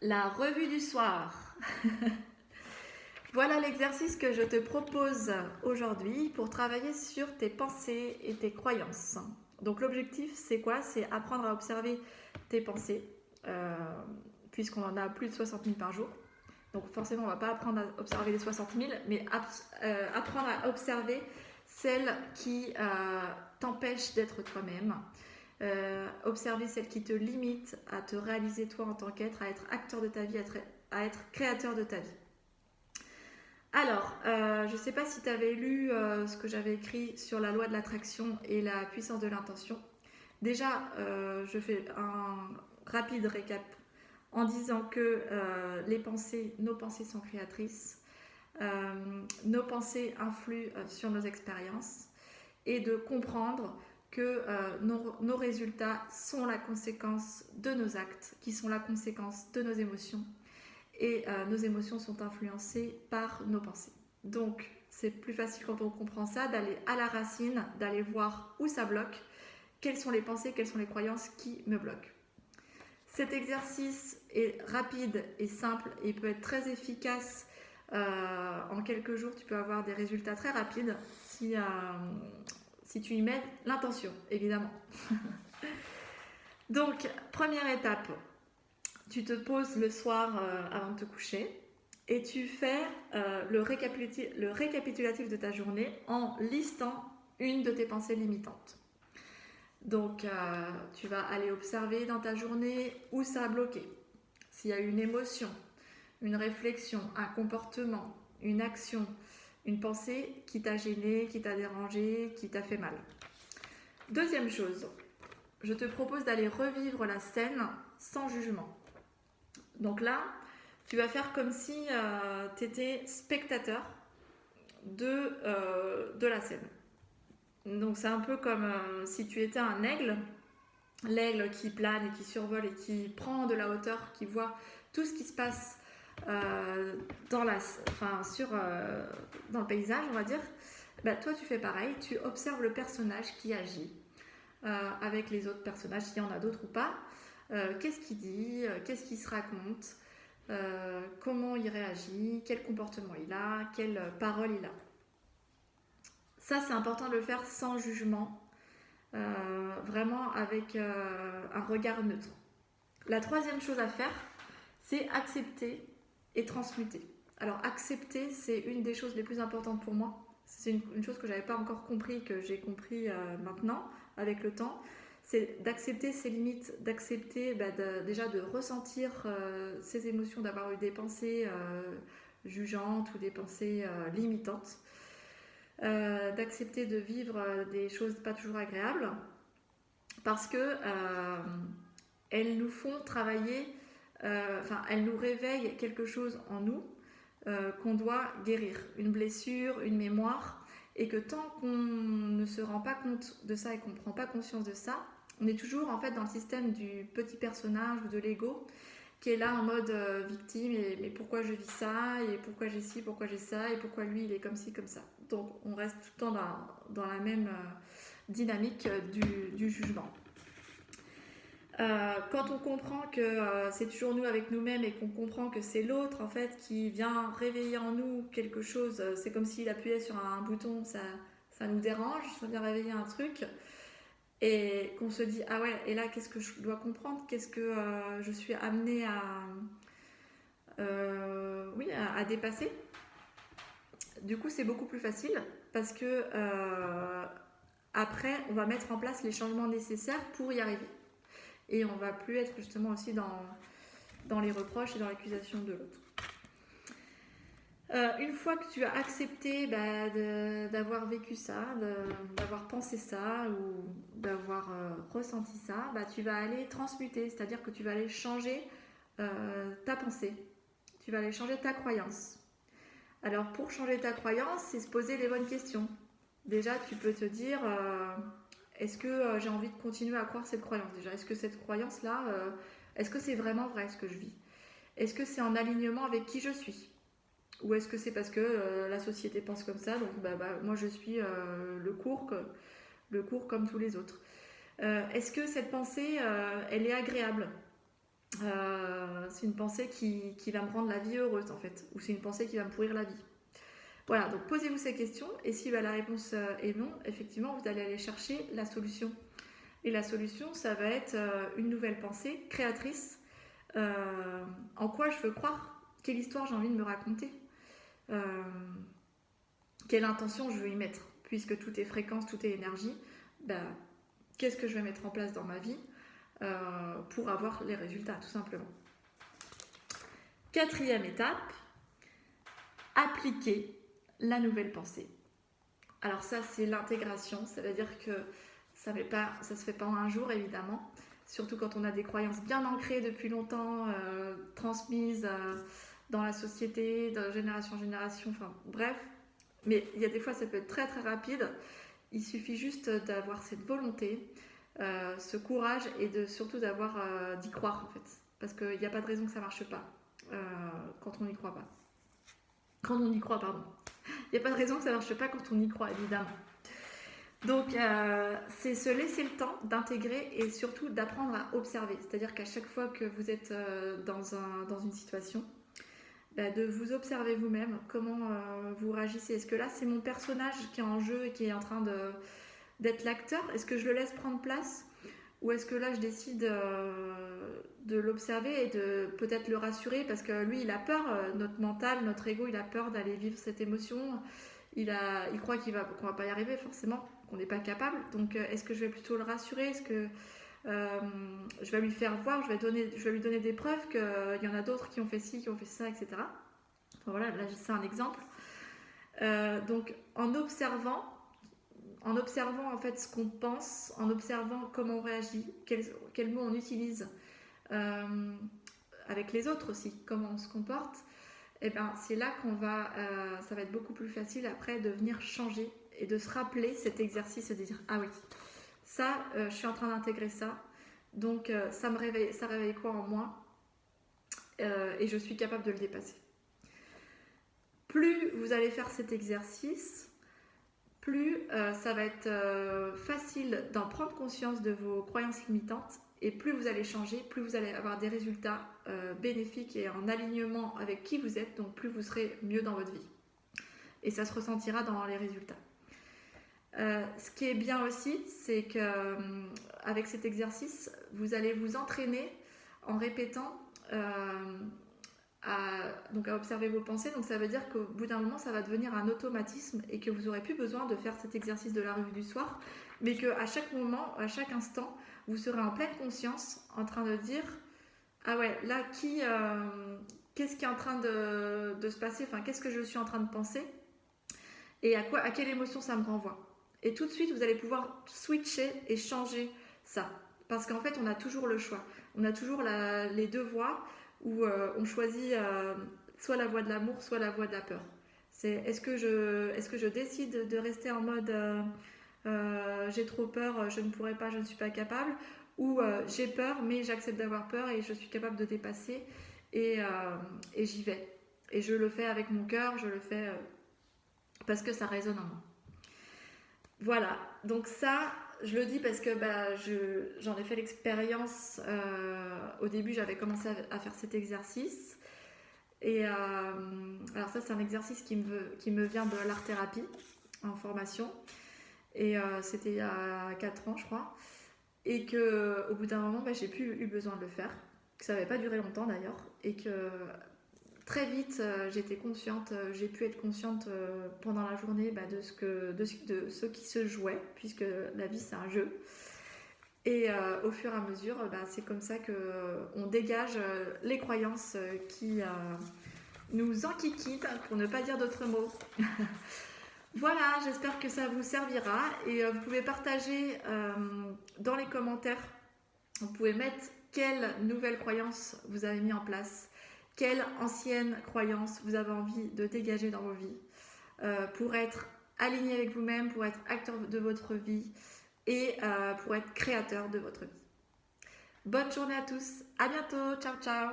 La revue du soir. Voilà l'exercice que je te propose aujourd'hui pour travailler sur tes pensées et tes croyances. Donc l'objectif c'est quoi? C'est apprendre à observer tes pensées, puisqu'on en a plus de 60 000 par jour. Donc forcément on ne va pas apprendre à observer les 60 000, mais apprendre à observer celles qui t'empêchent d'être toi-même. Observer celles qui te limitent à te réaliser toi en tant qu'être, à être acteur de ta vie, à être créateur de ta vie. Alors, je ne sais pas si tu avais lu ce que j'avais écrit sur la loi de l'attraction et la puissance de l'intention. Déjà, je fais un rapide récap en disant que nos pensées sont créatrices, nos pensées influent sur nos expériences et de comprendre que nos résultats sont la conséquence de nos actes, qui sont la conséquence de nos émotions. Et nos émotions sont influencées par nos pensées. Donc, c'est plus facile quand on comprend ça, d'aller à la racine, d'aller voir où ça bloque, quelles sont les pensées, quelles sont les croyances qui me bloquent. Cet exercice est rapide et simple et peut être très efficace. En quelques jours, tu peux avoir des résultats très rapides si tu y mets l'intention, évidemment. Donc, première étape, tu te poses le soir avant de te coucher et tu fais le récapitulatif de ta journée en listant une de tes pensées limitantes. Donc, tu vas aller observer dans ta journée où ça a bloqué. S'il y a une émotion, une réflexion, un comportement, une action, une pensée qui t'a gêné, qui t'a dérangé, qui t'a fait mal. Deuxième chose, je te propose d'aller revivre la scène sans jugement. Donc là, tu vas faire comme si tu étais spectateur de la scène. Donc c'est un peu comme si tu étais un aigle, l'aigle qui plane et qui survole et qui prend de la hauteur, qui voit tout ce qui se passe dans le paysage, on va dire. Bah, toi, tu fais pareil, tu observes le personnage qui agit avec les autres personnages, s'il y en a d'autres ou pas. Qu'est-ce qu'il dit, qu'est-ce qu'il se raconte, comment il réagit, quel comportement il a, quelle parole il a. Ça, c'est important de le faire sans jugement, vraiment avec un regard neutre. La troisième chose à faire, c'est accepter et transmuter. Alors accepter, c'est une des choses les plus importantes pour moi. C'est une chose que je n'avais pas encore compris, que j'ai compris maintenant, avec le temps. C'est d'accepter ses limites, d'accepter déjà de ressentir ses émotions, d'avoir eu des pensées jugeantes ou des pensées limitantes. D'accepter de vivre des choses pas toujours agréables parce que elles nous font travailler, elles nous réveillent quelque chose en nous qu'on doit guérir, une blessure, une mémoire, et que tant qu'on ne se rend pas compte de ça et qu'on ne prend pas conscience de ça, on est toujours en fait dans le système du petit personnage ou de l'ego qui est là en mode victime, mais pourquoi je vis ça, et pourquoi j'ai ci, pourquoi j'ai ça, et pourquoi lui il est comme ci, comme ça. Donc on reste tout le temps dans la même dynamique du jugement. Quand on comprend que c'est toujours nous avec nous-mêmes et qu'on comprend que c'est l'autre en fait qui vient réveiller en nous quelque chose, c'est comme s'il appuyait sur un bouton, ça nous dérange, ça vient réveiller un truc, et qu'on se dit ah ouais, et là qu'est-ce que je dois comprendre, qu'est-ce que je suis amenée à dépasser. Du coup c'est beaucoup plus facile parce que après on va mettre en place les changements nécessaires pour y arriver. Et on va plus être justement aussi dans les reproches et dans l'accusation de l'autre. Une fois que tu as accepté d'avoir vécu ça, d'avoir pensé ça ou d'avoir ressenti ça, tu vas aller transmuter, c'est-à-dire que tu vas aller changer ta pensée, tu vas aller changer ta croyance. Alors pour changer ta croyance, c'est se poser les bonnes questions. Déjà, tu peux te dire est-ce que j'ai envie de continuer à croire cette croyance déjà? Est-ce que cette croyance-là, est-ce que c'est vraiment vrai ce que je vis? Est-ce que c'est en alignement avec qui je suis? Ou est-ce que c'est parce que la société pense comme ça, donc moi je suis le cours comme tous les autres? Est-ce que cette pensée, elle est agréable? c'est une pensée qui va me rendre la vie heureuse en fait, ou c'est une pensée qui va me pourrir la vie. Voilà, donc posez-vous ces questions et si la réponse est non, effectivement, vous allez aller chercher la solution. Et la solution, ça va être une nouvelle pensée créatrice. En quoi je veux croire, quelle histoire j'ai envie de me raconter, quelle intention je veux y mettre, puisque tout est fréquence, tout est énergie. Ben, qu'est-ce que je vais mettre en place dans ma vie pour avoir les résultats, tout simplement. 4e étape, appliquer la nouvelle pensée. Alors ça, c'est l'intégration, ça veut dire que ça se fait pas en un jour, évidemment, surtout quand on a des croyances bien ancrées depuis longtemps, transmises dans la société, de génération en génération, enfin bref. Mais il y a des fois, ça peut être très très rapide. Il suffit juste d'avoir cette volonté, ce courage et surtout d'y croire en fait. Parce qu'il n'y a pas de raison que ça ne marche pas quand on n'y croit pas. Quand on y croit, pardon. Il n'y a pas de raison que ça ne marche pas quand on y croit, évidemment. Donc, c'est se laisser le temps d'intégrer et surtout d'apprendre à observer. C'est-à-dire qu'à chaque fois que vous êtes dans une situation, de vous observer vous-même, comment vous réagissez. Est-ce que là, c'est mon personnage qui est en jeu et qui est en train d'être l'acteur? Est-ce que je le laisse prendre place? Ou est-ce que là, je décide de l'observer et de peut-être le rassurer parce que lui, il a peur, notre mental, notre ego, il a peur d'aller vivre cette émotion. Il croit qu'on va pas y arriver forcément, qu'on n'est pas capable. Donc, est-ce que je vais plutôt le rassurer? Est-ce que je vais lui faire voir, je vais lui donner des preuves qu'il y en a d'autres qui ont fait ci, qui ont fait ça, etc. Enfin, voilà, là, c'est un exemple. Donc, en observant en fait ce qu'on pense, en observant comment on réagit, quels mots on utilise avec les autres aussi, comment on se comporte, et ben c'est là ça va être beaucoup plus facile après de venir changer et de se rappeler cet exercice et de dire ah oui, ça je suis en train d'intégrer ça, donc ça réveille quoi en moi et je suis capable de le dépasser. Plus vous allez faire cet exercice, plus ça va être facile d'en prendre conscience de vos croyances limitantes et plus vous allez changer, plus vous allez avoir des résultats bénéfiques et en alignement avec qui vous êtes, donc plus vous serez mieux dans votre vie. Et ça se ressentira dans les résultats. Ce qui est bien aussi, c'est qu'avec cet exercice, vous allez vous entraîner en répétant à observer vos pensées. Donc ça veut dire qu'au bout d'un moment, ça va devenir un automatisme et que vous n'aurez plus besoin de faire cet exercice de la revue du soir, mais qu'à chaque moment, à chaque instant, vous serez en pleine conscience en train de dire ah ouais, là, qu'est-ce qui est en train de se passer, enfin, qu'est-ce que je suis en train de penser et à quelle émotion ça me renvoie. Et tout de suite, vous allez pouvoir switcher et changer ça. Parce qu'en fait, on a toujours le choix. On a toujours les deux voies où on choisit soit la voie de l'amour, soit la voie de la peur. Est-ce que je décide de rester en mode j'ai trop peur, je ne pourrai pas, je ne suis pas capable, ou j'ai peur, mais j'accepte d'avoir peur et je suis capable de dépasser et j'y vais. Et je le fais avec mon cœur, je le fais parce que ça résonne en moi. Voilà, donc ça, je le dis parce que j'en ai fait l'expérience. Au début, j'avais commencé à faire cet exercice. Et alors ça, c'est un exercice qui me vient de l'art-thérapie en formation. Et c'était il y a 4 ans, je crois. Et qu'au bout d'un moment, j'ai plus eu besoin de le faire. Que ça n'avait pas duré longtemps d'ailleurs. Et que très vite, j'étais consciente, j'ai pu être consciente pendant la journée de ce qui se jouait, puisque la vie, c'est un jeu. Et au fur et à mesure, c'est comme ça qu'on dégage les croyances qui nous enquiquinent, pour ne pas dire d'autres mots. Voilà, j'espère que ça vous servira. Et vous pouvez partager dans les commentaires, vous pouvez mettre quelles nouvelles croyances vous avez mis en place, quelles anciennes croyances vous avez envie de dégager dans vos vies pour être aligné avec vous-même, pour être acteur de votre vie et pour être créateur de votre vie. Bonne journée à tous, à bientôt, ciao ciao.